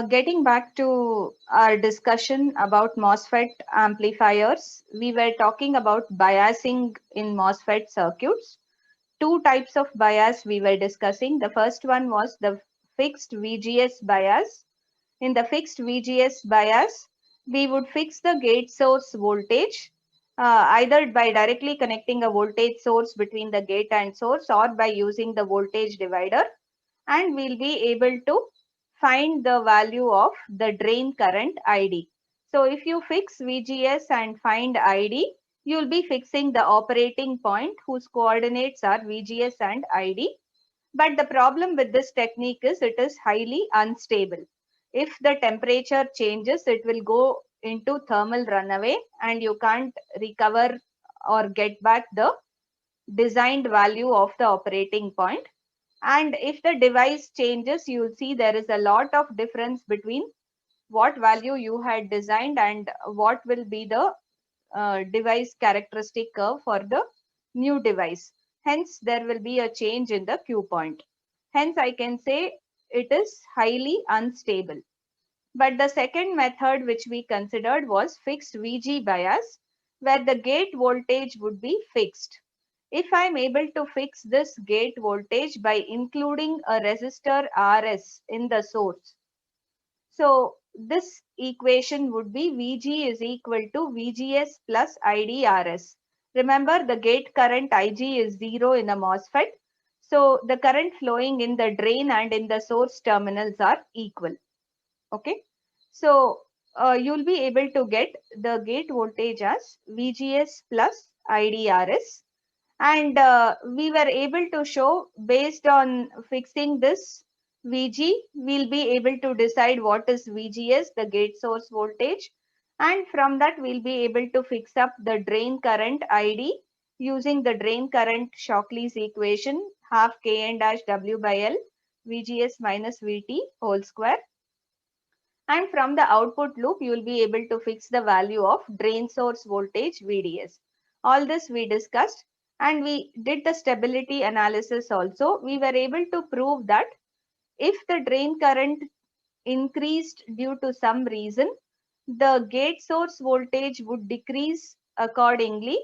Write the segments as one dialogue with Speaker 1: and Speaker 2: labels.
Speaker 1: Getting back to our discussion about MOSFET amplifiers, we were talking about biasing in MOSFET circuits. Two types of bias we were discussing. The first one was the fixed VGS bias. In the fixed VGS bias, we would fix the gate source voltage either by directly connecting a voltage source between the gate and source or by using the voltage divider, and we'll be able to find the value of the drain current ID. So if you fix VGS and find ID, you'll be fixing the operating point whose coordinates are VGS and ID. But the problem with this technique is it is highly unstable. If the temperature changes, it will go into thermal runaway and you can't recover or get back the designed value of the operating point. And if the device changes, you'll see there is a lot of difference between what value you had designed and what will be the device characteristic curve for the new device. Hence, there will be a change in the Q point. Hence, I can say it is highly unstable. But the second method which we considered was fixed VG bias, where the gate voltage would be fixed. If I am able to fix this gate voltage by including a resistor RS in the source, so this equation would be Vg is equal to Vgs plus IDRs. Remember, the gate current Ig is 0 in a MOSFET. So the current flowing in the drain and in the source terminals are equal. Okay. So you'll be able to get the gate voltage as Vgs plus IDRs. And we were able to show, based on fixing this Vg, we'll be able to decide what is VGS, the gate source voltage. And from that, we'll be able to fix up the drain current ID using the drain current Shockley's equation, half Kn dash W by L, VGS minus VT whole square. And from the output loop, you will be able to fix the value of drain source voltage VDS. All this we discussed, and we did the stability analysis also. We were able to prove that if the drain current increased due to some reason, the gate source voltage would decrease accordingly,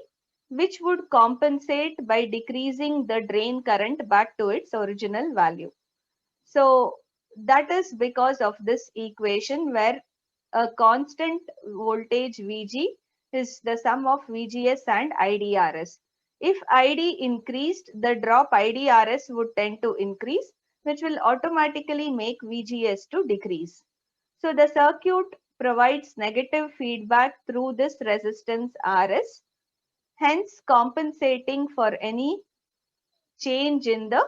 Speaker 1: which would compensate by decreasing the drain current back to its original value. So that is because of this equation where a constant voltage Vg is the sum of VGS and IDRS. If ID increased, the drop IDRS would tend to increase, which will automatically make VGS to decrease. So the circuit provides negative feedback through this resistance RS, hence compensating for any change in the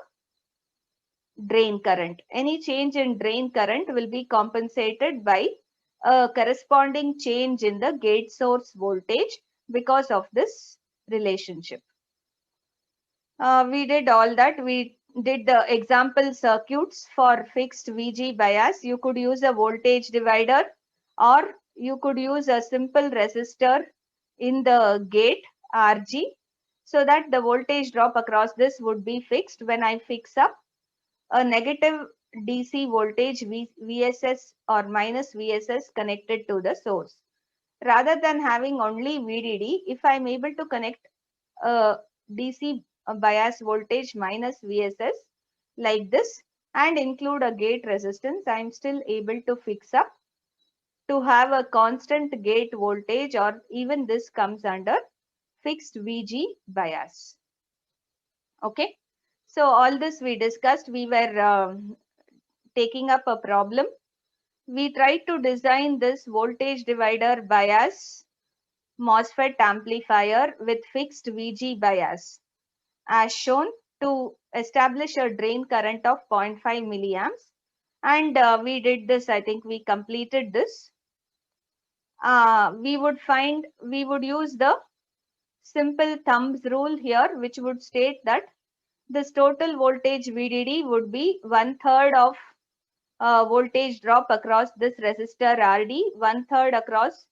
Speaker 1: drain current. Any change in drain current will be compensated by a corresponding change in the gate source voltage because of this relationship. We did all that. We did the example circuits for fixed VG bias. You could use a voltage divider or you could use a simple resistor in the gate RG, so that the voltage drop across this would be fixed when I fix up a negative DC voltage VSS or minus VSS connected to the source. Rather than having only VDD, if I am able to connect a DC bias voltage minus VSS like this and include a gate resistance, I am still able to fix up to have a constant gate voltage, or even this comes under fixed VG bias. Okay. So all this we discussed. We were taking up a problem. We tried to design this voltage divider bias MOSFET amplifier with fixed VG bias as shown, to establish a drain current of 0.5 milliamps. And we did this, I think we completed this. We would use the simple thumbs rule here, which would state that this total voltage VDD would be 1/3 of voltage drop across this resistor RD, 1/3 across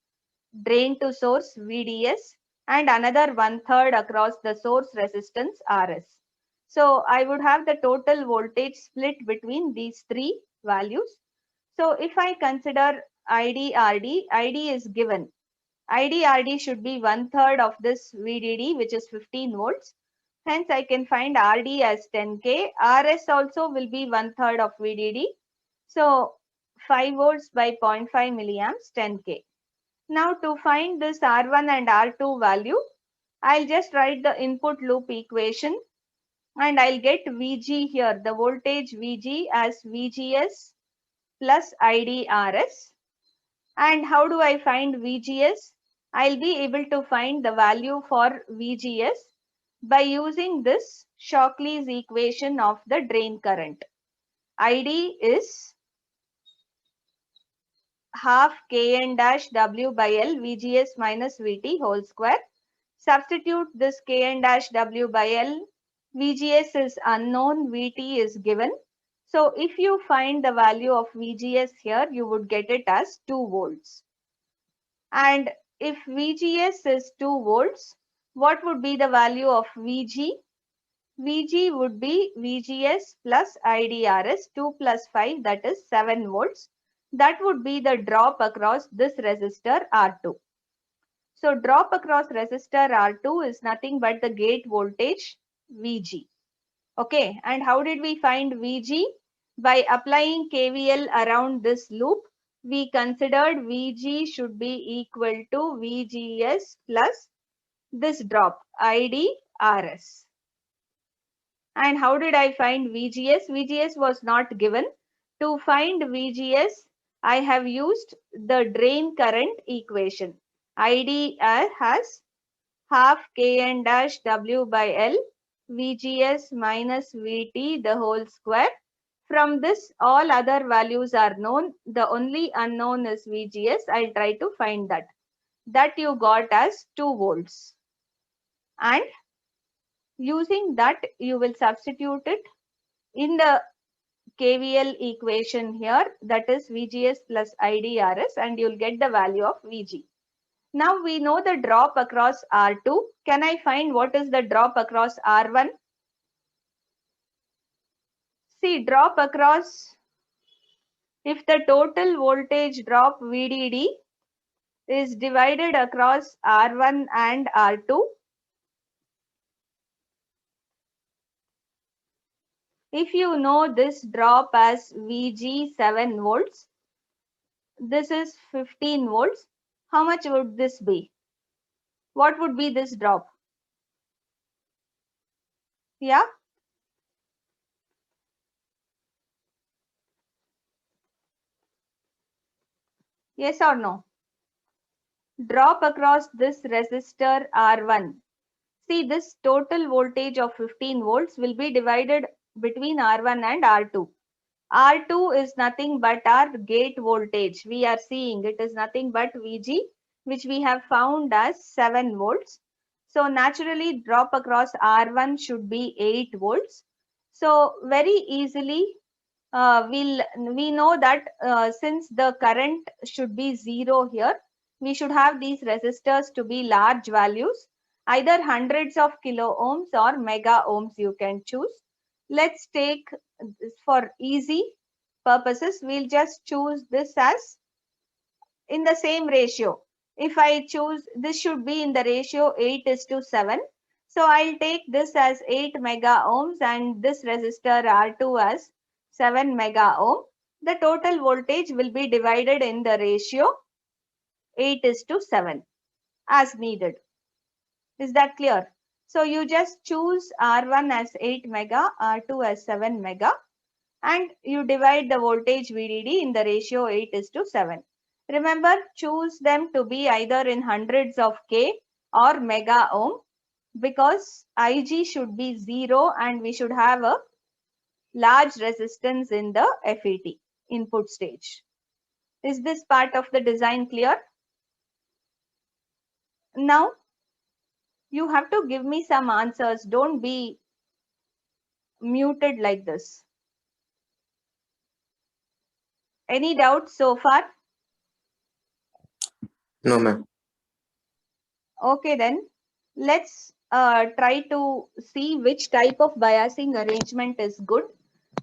Speaker 1: drain to source VDS, and another 1/3 across the source resistance RS. So I would have the total voltage split between these three values. So if I consider ID/RD, ID is given. ID/RD should be 1/3 of this VDD, which is 15 volts. Hence, I can find RD as 10K. RS also will be 1/3 of VDD. So 5 volts by 0.5 milliamps, 10K. Now to find this R1 and R2 value, I'll just write the input loop equation and I'll get VG here, the voltage VG as VGS plus IDRS. And how do I find VGS? I'll be able to find the value for VGS by using this Shockley's equation of the drain current. ID is half Kn dash W by L VGS minus VT whole square. Substitute this Kn dash W by L. VGS is unknown, VT is given. So if you find the value of VGS here, you would get it as 2 volts. And if VGS is 2 volts, what would be the value of VG? VG would be VGS plus IDRS 2 plus 5, that is 7 volts. That would be the drop across this resistor R2. So drop across resistor R2 is nothing but the gate voltage VG. Okay, and how did we find VG? By applying KVL around this loop, we considered VG should be equal to VGS plus this drop IDRS. And how did I find VGS? VGS was not given. To find VGS, I have used the drain current equation. ID has half Kn dash W by L VGS minus VT the whole square. From this, all other values are known. The only unknown is VGS. I'll try to find that. That you got as 2 volts. And using that, you will substitute it in the KVL equation here. That is VGS plus IDRS, and you'll get the value of VG. Now we know the drop across R2. Can I find what is the drop across R1? See, drop across, if the total voltage drop VDD is divided across R1 and R2, if you know this drop as VG 7 volts, this is 15 volts, how much would this be? What would be this drop? Yeah? Yes or no? Drop across this resistor R1. See, this total voltage of 15 volts will be divided between R1 and R2. R2 is nothing but our gate voltage. We are seeing it is nothing but VG, which we have found as 7 volts. So naturally, drop across R1 should be 8 volts. So very easily, we know that since the current should be 0 here, we should have these resistors to be large values, either hundreds of kilo ohms or mega ohms you can choose. Let's take, for easy purposes, we'll just choose this as in the same ratio. If I choose, this should be in the ratio 8:7. So I'll take this as 8 mega ohms and this resistor R2 as 7 mega ohm. The total voltage will be divided in the ratio 8:7 as needed. Is that clear? So you just choose R1 as 8 mega, R2 as 7 mega, and you divide the voltage VDD in the ratio 8:7. Remember, choose them to be either in hundreds of K or mega ohm, because IG should be 0 and we should have a large resistance in the FET input stage. Is this part of the design clear? Now, you have to give me some answers. Don't be muted like this. Any doubts so far?
Speaker 2: No, ma'am.
Speaker 1: Okay, then let's try to see which type of biasing arrangement is good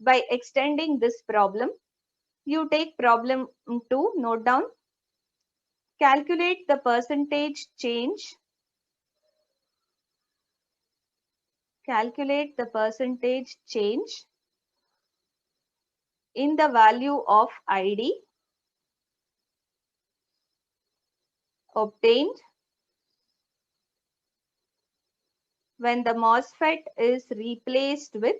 Speaker 1: by extending this problem. You take problem 2, note down. Calculate the percentage change. Calculate the percentage change in the value of ID obtained when the MOSFET is replaced with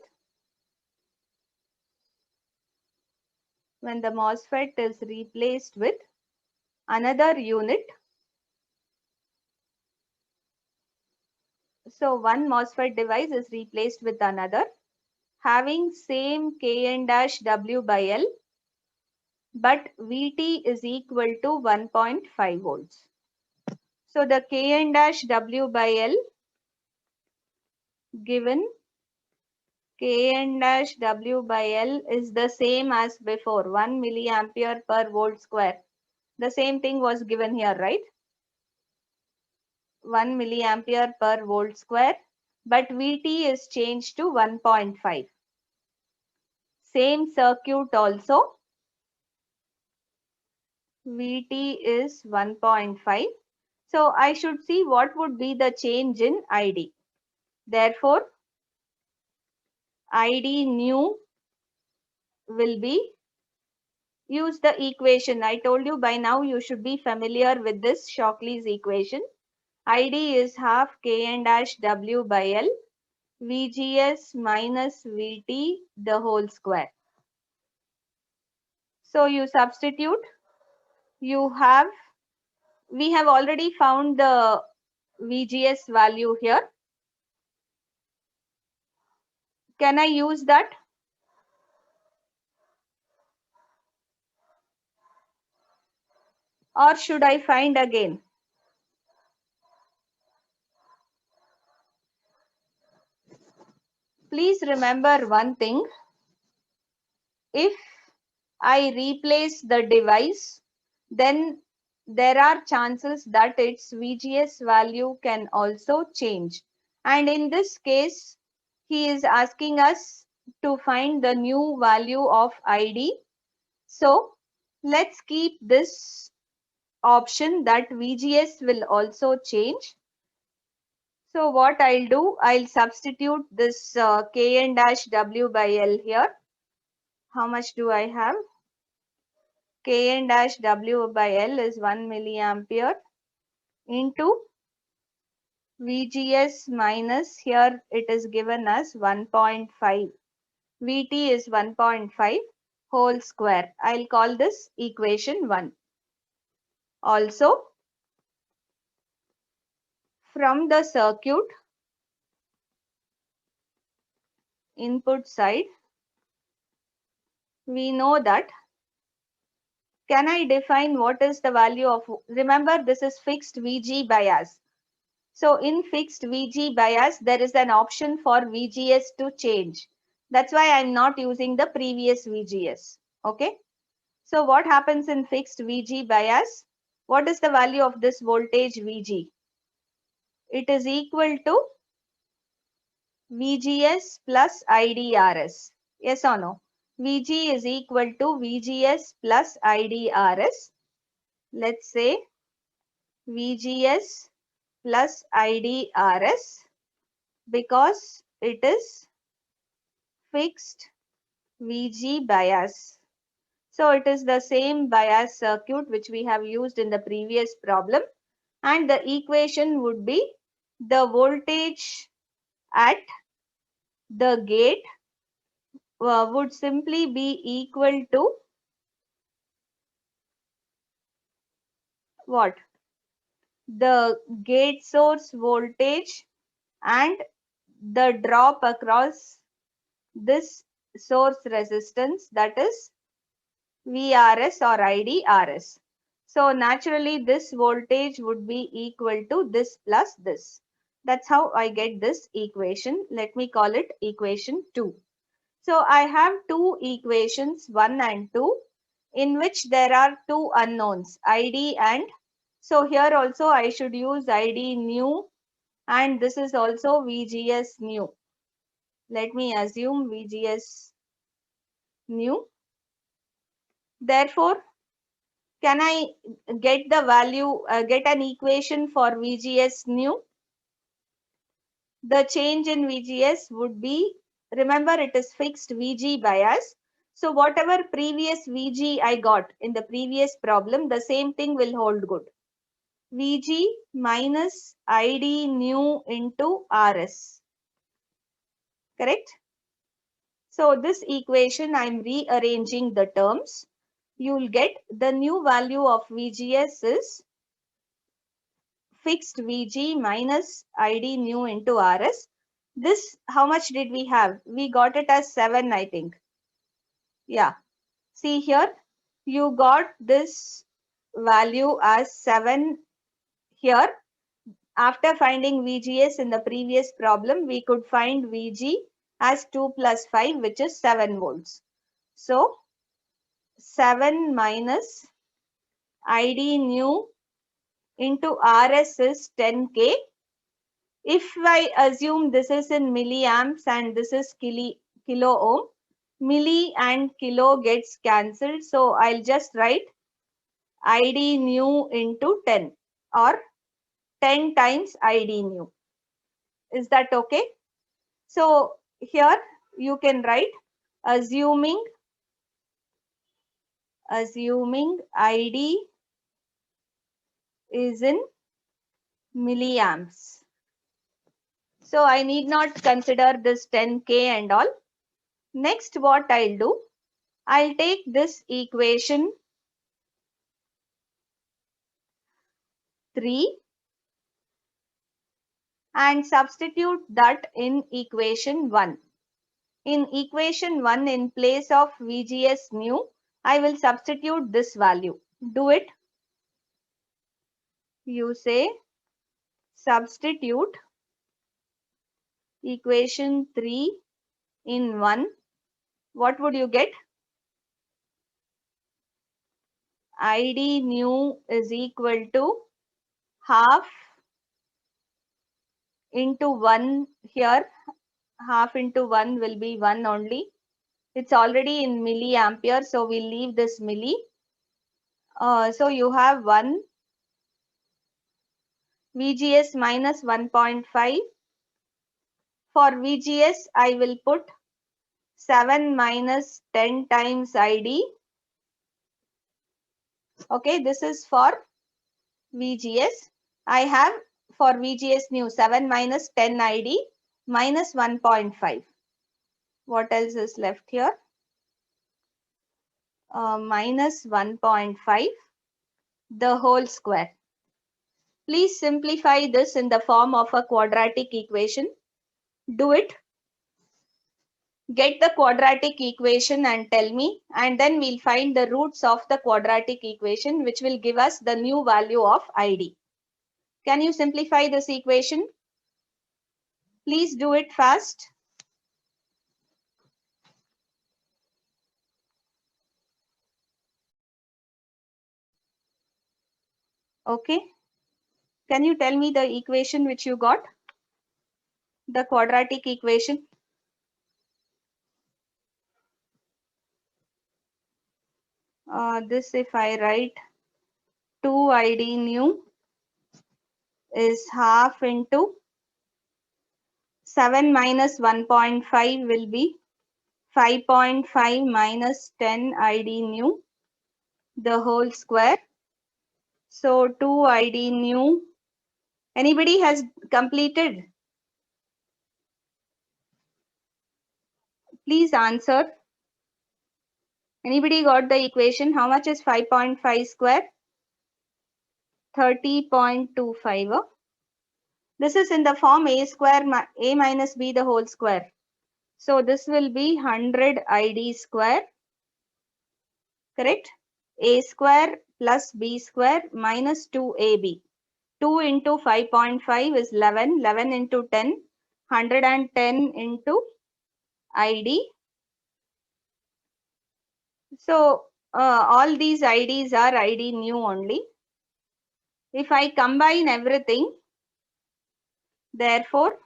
Speaker 1: another unit. So one MOSFET device is replaced with another having same Kn dash W by L, but Vt is equal to 1.5 volts. So the Kn dash W by L given Kn dash W by L is the same as before, 1 milliampere per volt square. The same thing was given here, right? 1 milliampere per volt square, but Vt is changed to 1.5. Same circuit also, Vt is 1.5. So I should see what would be the change in ID. Therefore, ID new will be, use the equation. I told you by now you should be familiar with this Shockley's equation. ID is half Kn dash W by L, VGS minus VT the whole square. So you substitute, we have already found the VGS value here. Can I use that? Or should I find again? Please remember one thing. If I replace the device, then there are chances that its VGS value can also change. And in this case, he is asking us to find the new value of ID. So let's keep this option that VGS will also change. So what I'll do, I'll substitute this Kn dash W by L here. How much do I have? Kn dash W by L is 1 milliampere into VGS minus, here it is given as 1.5. Vt is 1.5 whole square. I'll call this equation 1. Also, from the circuit input side, we know that, can I define what is the value of, remember this is fixed VG bias. So in fixed VG bias, there is an option for VGS to change. That's why I'm not using the previous VGS. Okay. So what happens in fixed VG bias? What is the value of this voltage VG? It is equal to VGS plus IDRS. Yes or no? VG is equal to VGS plus IDRS. Let's say VGS plus IDRS because it is fixed VG bias. So it is the same bias circuit which we have used in the previous problem, and the equation would be the voltage at the gate would simply be equal to what? The gate source voltage and the drop across this source resistance, that is VRS or IDRS. So naturally this voltage would be equal to this plus this. That's how I get this equation. Let me call it equation 2. So I have two equations 1 and 2 in which there are two unknowns, ID and, so here also I should use ID new, and this is also VGS new. Let me assume VGS new. Therefore, can I get the value, get an equation for VGS new? The change in VGS would be, remember it is fixed VG bias. So whatever previous VG I got in the previous problem, the same thing will hold good. VG minus ID new into RS. Correct? So this equation, I'm rearranging the terms. You'll get the new value of VGS is fixed VG minus ID new into RS. This, how much did we have? We got it as 7, I think. Yeah. See here, you got this value as 7 here. After finding VGS in the previous problem, we could find VG as 2 plus 5, which is 7 volts. So 7 minus ID new into RS is 10K. If I assume this is in milliamps and this is kilo ohm, milli and kilo gets cancelled. So I'll just write ID new into 10 or 10 times ID new. Is that okay? So here you can write assuming ID is in milliamps. So I need not consider this 10K and all. Next, what I'll do, I'll take this equation 3 and substitute that in equation 1. In equation 1, in place of VGS new, I will substitute this value. Do it. You say substitute equation 3 in 1. What would you get? ID new is equal to half into 1 here. Half into 1 will be 1 only. It's already in milliampere, so we'll leave this milli. So you have 1 VGS minus 1.5. For VGS, I will put 7 minus 10 times ID. Okay, this is for VGS. I have for VGS new 7 minus 10 ID minus 1.5. What else is left here? Minus 1.5, the whole square. Please simplify this in the form of a quadratic equation. Do it. Get the quadratic equation and tell me, and then we'll find the roots of the quadratic equation, which will give us the new value of ID. Can you simplify this equation? Please do it fast. Okay. Can you tell me the equation which you got? The quadratic equation. This, if I write 2 ID new is half into 7 minus 1.5 will be 5.5 minus 10 ID new, the whole square. So 2 ID new. Anybody has completed? Please answer. Anybody got the equation? How much is 5.5 square? 30.25. This is in the form a square a minus b the whole square. So this will be 100 ID square. Correct? A square plus b square minus 2ab. 2 into 5.5 is 11. 11 into 10. 110 into ID. So all these IDs are ID new only. If I combine everything, therefore,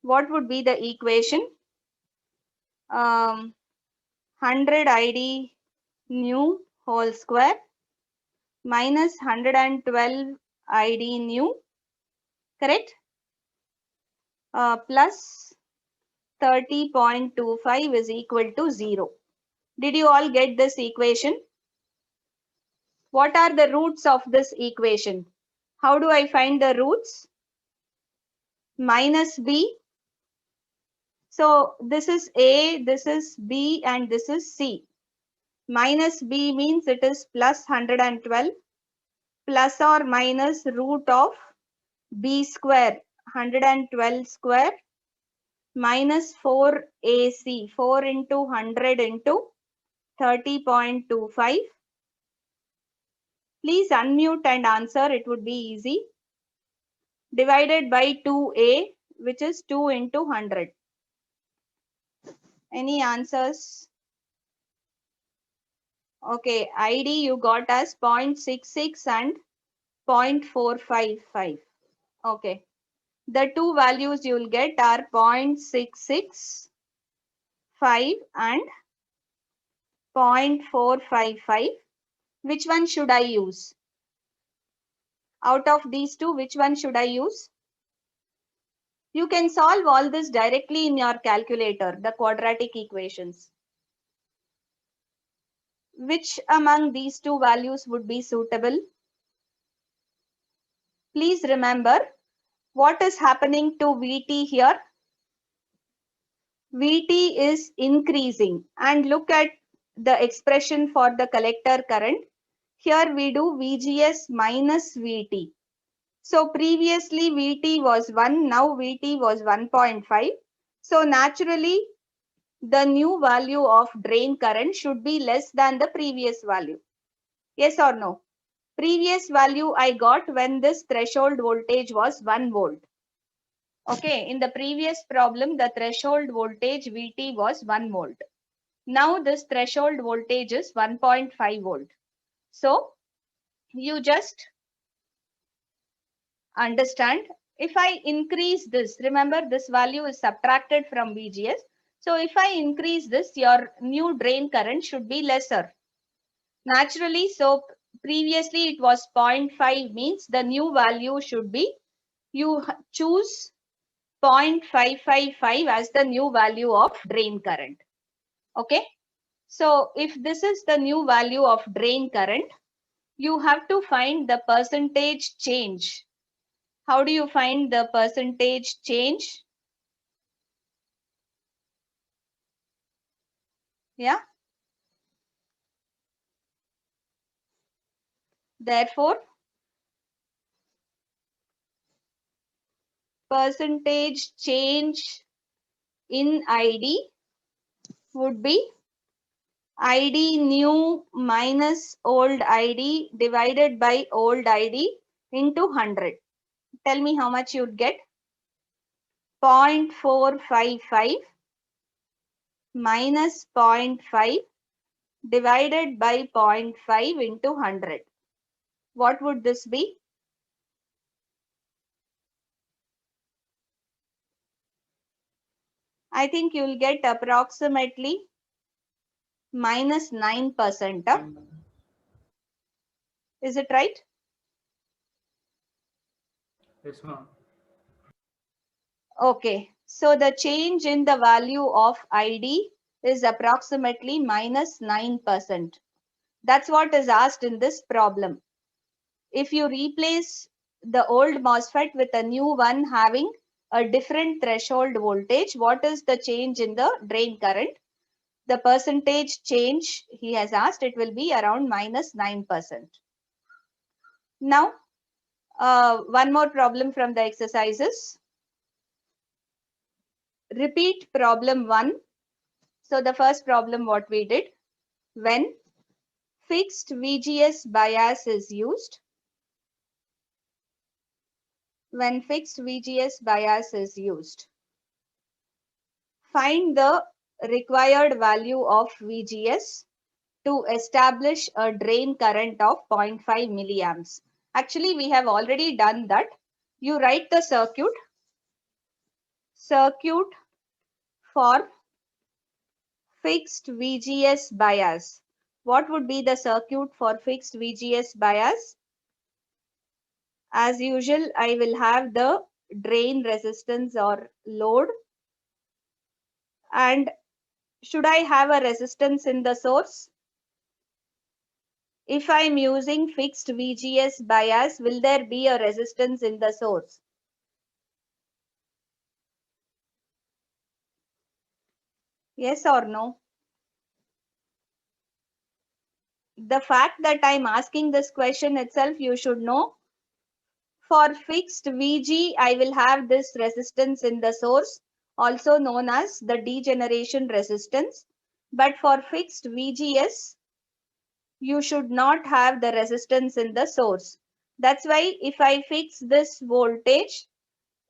Speaker 1: what would be the equation? 100 ID new whole square minus 112 ID new, correct? Plus 30.25 is equal to 0. Did you all get this equation? What are the roots of this equation? How do I find the roots? Minus b. So this is A, this is B, and this is C. Minus b means it is plus 112 plus or minus root of b square, 112 square minus 4ac, 4 into 100 into 30.25. Please unmute and answer, it would be easy. Divided by 2a, which is 2 into 100. Any answers? Okay, ID you got as 0.66 and 0.455. Okay. The two values you will get are 0.665 and 0.455. Which one should I use? Out of these two, which one should I use? You can solve all this directly in your calculator, the quadratic equations. Which among these two values would be suitable? Please remember what is happening to Vt here. Vt is increasing, and look at the expression for the collector current. Here we do VGS minus Vt. So previously Vt was 1, now Vt was 1.5. So naturally the new value of drain current should be less than the previous value. Yes or no? Previous value I got when this threshold voltage was 1 volt. Okay, in the previous problem, the threshold voltage Vt was 1 volt. Now this threshold voltage is 1.5 volt. So you just understand, if I increase this, remember this value is subtracted from VGS. So if I increase this, your new drain current should be lesser. Naturally, so previously it was 0.5 means the new value should be, you choose 0.555 as the new value of drain current. Okay. So if this is the new value of drain current, you have to find the percentage change. How do you find the percentage change? Yeah. Therefore, percentage change in ID would be ID new minus old ID divided by old ID into 100. Tell me how much you'd get. 0.455 minus 0.5 divided by 0.5 into 100. What would this be? I think you'll get approximately minus 9%. Is it right?
Speaker 2: Yes, ma'am.
Speaker 1: Okay. So the change in the value of ID is approximately minus 9%. That's what is asked in this problem. If you replace the old MOSFET with a new one having a different threshold voltage, what is the change in the drain current? The percentage change he has asked, it will be around minus 9%. Now, one more problem from the exercises. Repeat problem 1. So the first problem what we did, when fixed VGS bias is used, find the required value of VGS to establish a drain current of 0.5 milliamps. Actually, we have already done that. You write the circuit for fixed VGS bias. What would be the circuit for fixed VGS bias? As usual, I will have the drain resistance or load. And should I have a resistance in the source? If I'm using fixed VGS bias, will there be a resistance in the source? Yes or no? The fact that I'm asking this question itself, you should know. For fixed VG, I will have this resistance in the source, also known as the degeneration resistance. But for fixed VGS, you should not have the resistance in the source. That's why if I fix this voltage,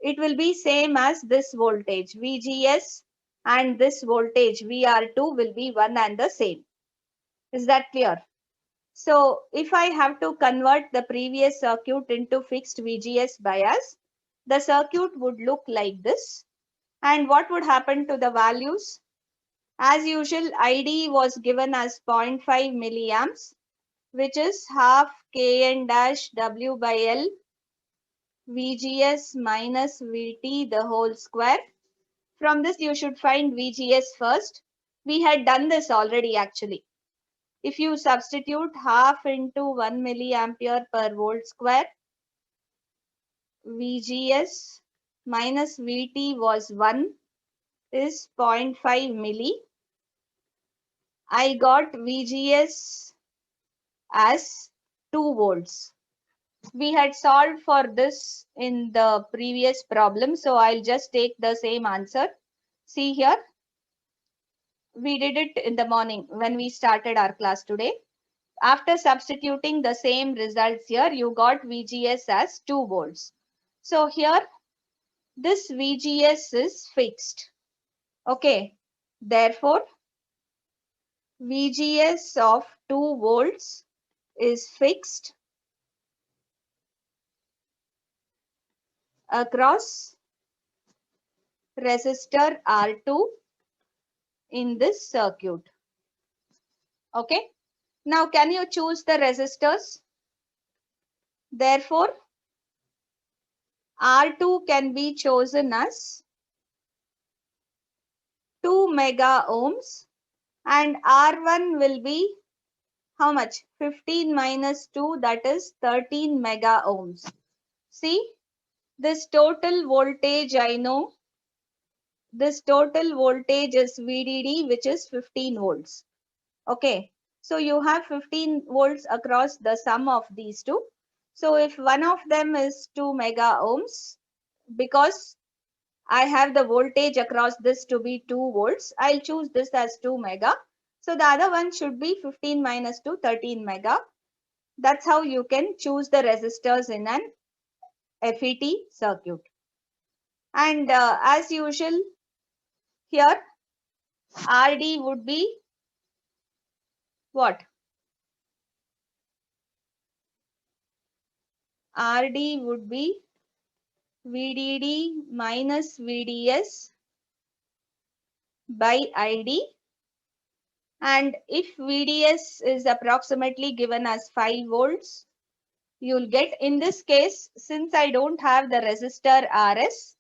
Speaker 1: it will be same as this voltage VGS, and this voltage VR2 will be one and the same. Is that clear? So if I have to convert the previous circuit into fixed VGS bias, the circuit would look like this. And what would happen to the values? As usual, ID was given as 0.5 milliamps, which is half Kn dash W by L VGS minus VT the whole square. From this, you should find VGS first. We had done this already actually. If you substitute half into 1 milliampere per volt square, VGS minus VT was 1 is 0.5 milli. I got VGS as 2 volts. We had solved for this in the previous problem, so I'll just take the same answer. See here, we did it in the morning when we started our class today. After substituting the same results here, you got VGS as 2 volts. So here, this VGS is fixed. Okay, therefore, VGS of 2 volts is fixed across resistor R2 in this circuit. Okay, now can you choose the resistors? Therefore, R2 can be chosen as 2 mega ohms and R1 will be how much? 15 minus 2, that is 13 mega ohms. See, this total voltage I know. This total voltage is VDD, which is 15 volts. Okay, so you have 15 volts across the sum of these two. So if one of them is 2 mega ohms, because I have the voltage across this to be 2 volts, I'll choose this as 2 mega. So the other one should be 15 minus 2, 13 mega. That's how you can choose the resistors in an FET circuit. And as usual, here RD would be what? RD would be VDD minus VDS by ID. And if VDS is approximately given as 5 volts, you'll get, in this case, since I don't have the resistor RS,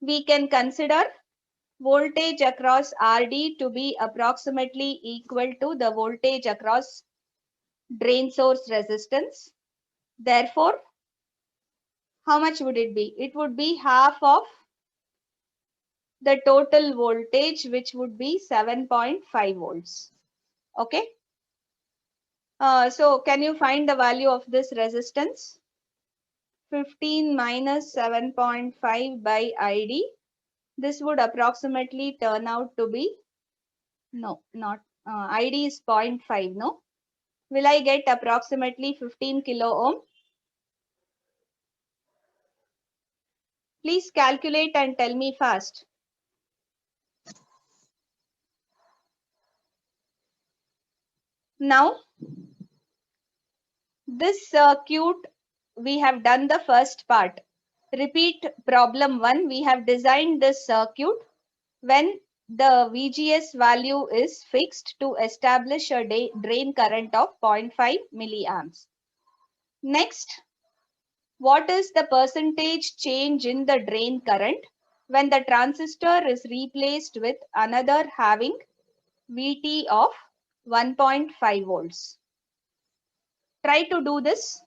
Speaker 1: we can consider voltage across RD to be approximately equal to the voltage across drain source resistance. Therefore, how much would it be? It would be half of the total voltage, which would be 7.5 volts. Okay. So can you find the value of this resistance? 15 minus 7.5 by ID. This would approximately turn out to be, no, not, ID is 0.5, no? Will I get approximately 15 kilo ohm? Please calculate and tell me fast. Now, this circuit, we have done the first part. Repeat problem 1. We have designed this circuit when the VGS value is fixed to establish a drain current of 0.5 milliamps. Next, what is the percentage change in the drain current when the transistor is replaced with another having VT of 1.5 volts? Try to do this.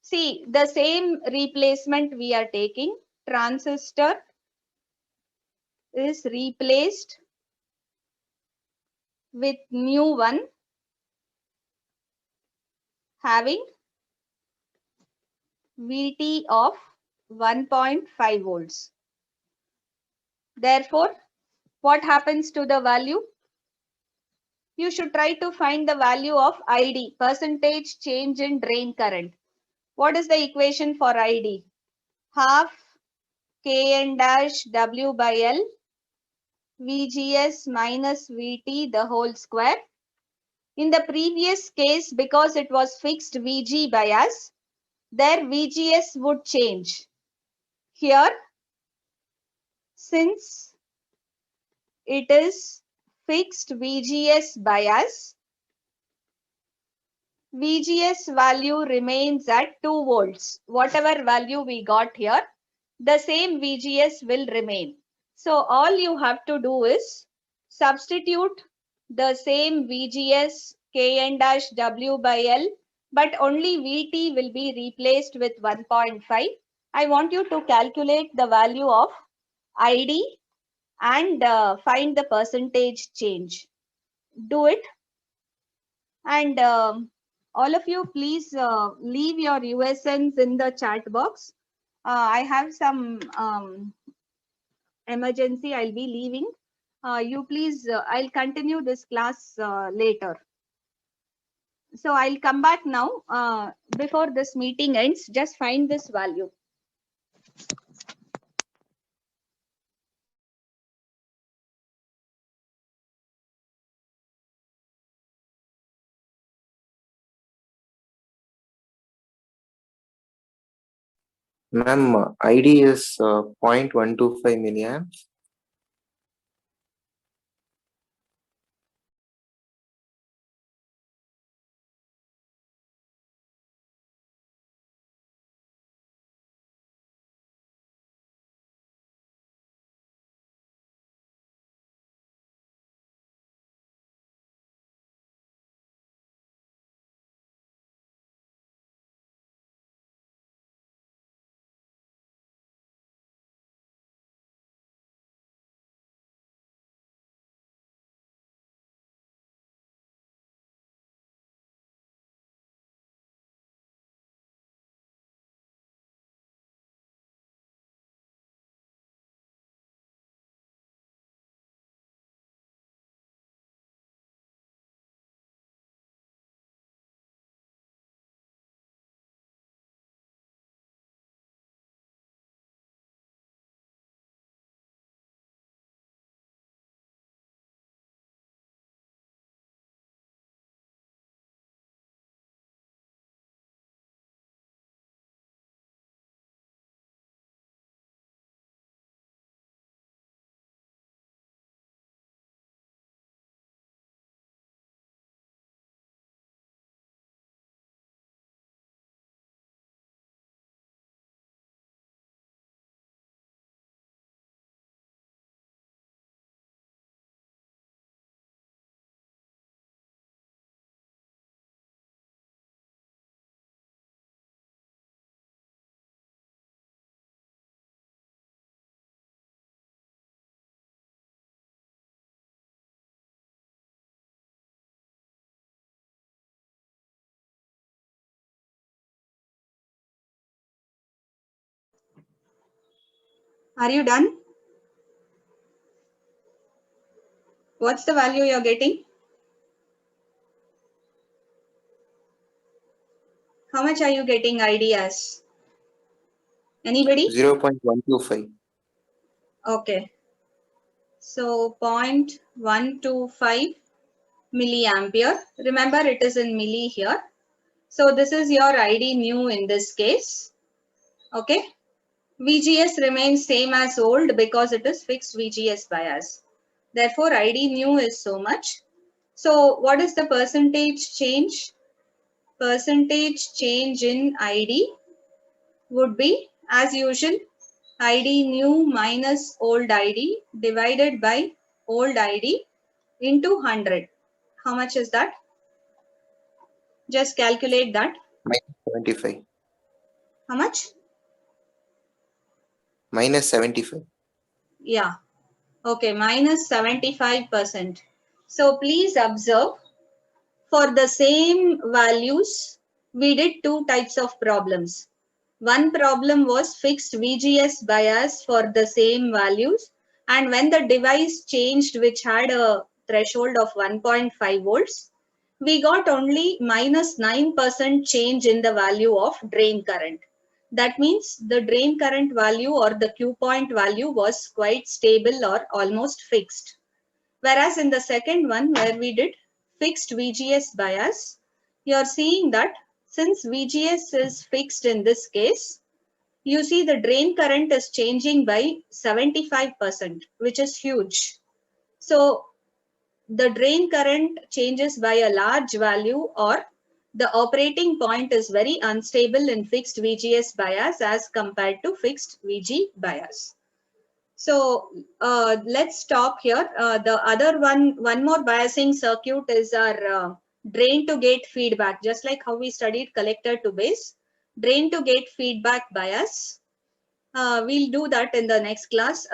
Speaker 1: See, the same replacement we are taking, transistor is replaced with new one having VT of 1.5 volts. Therefore, what happens to the value? You should try to find the value of ID, percentage change in drain current. What is the equation for ID? Half Kn dash W by L VGS minus VT the whole square. In the previous case, because it was fixed VG bias, their VGS would change. Here, since it is fixed VGS bias, VGS value remains at 2 volts. Whatever value we got here, the same VGS will remain. So all you have to do is substitute the same VGS Kn dash W by L, but only VT will be replaced with 1.5. I want you to calculate the value of ID and find the percentage change. Do it. And all of you, please leave your USNs in the chat box. I have some emergency. I'll be leaving. You please, I'll continue this class later. So I'll come back now. Before this meeting ends, just find this value.
Speaker 2: Ma'am, ID is 0.125 milliamps.
Speaker 1: Are you done? What's the value you're getting? How much are you getting ID as? Anybody?
Speaker 2: 0.125.
Speaker 1: Okay. So 0.125 milliampere. Remember, it is in milli here. So this is your ID new in this case. Okay. VGS remains same as old because it is fixed VGS bias. Therefore, ID new is so much. So what is the percentage change? Percentage change in ID would be, as usual, ID new minus old ID divided by old ID into 100. How much is that? Just calculate that.
Speaker 2: Minus 75.
Speaker 1: How much?
Speaker 2: Minus 75.
Speaker 1: Yeah. Okay, minus 75%. So please observe, for the same values, we did two types of problems. One problem was fixed VGS bias for the same values, and when the device changed, which had a threshold of 1.5 volts, we got only minus 9% change in the value of drain current. That means the drain current value or the Q point value was quite stable or almost fixed. Whereas in the second one, where we did fixed VGS bias, you're seeing that since VGS is fixed in this case, you see the drain current is changing by 75%, which is huge. So the drain current changes by a large value, or the operating point is very unstable in fixed VGS bias as compared to fixed VG bias. So let's stop here. The other one more biasing circuit is our drain to gate feedback. Just like how we studied collector to base, drain to gate feedback bias. We'll do that in the next class.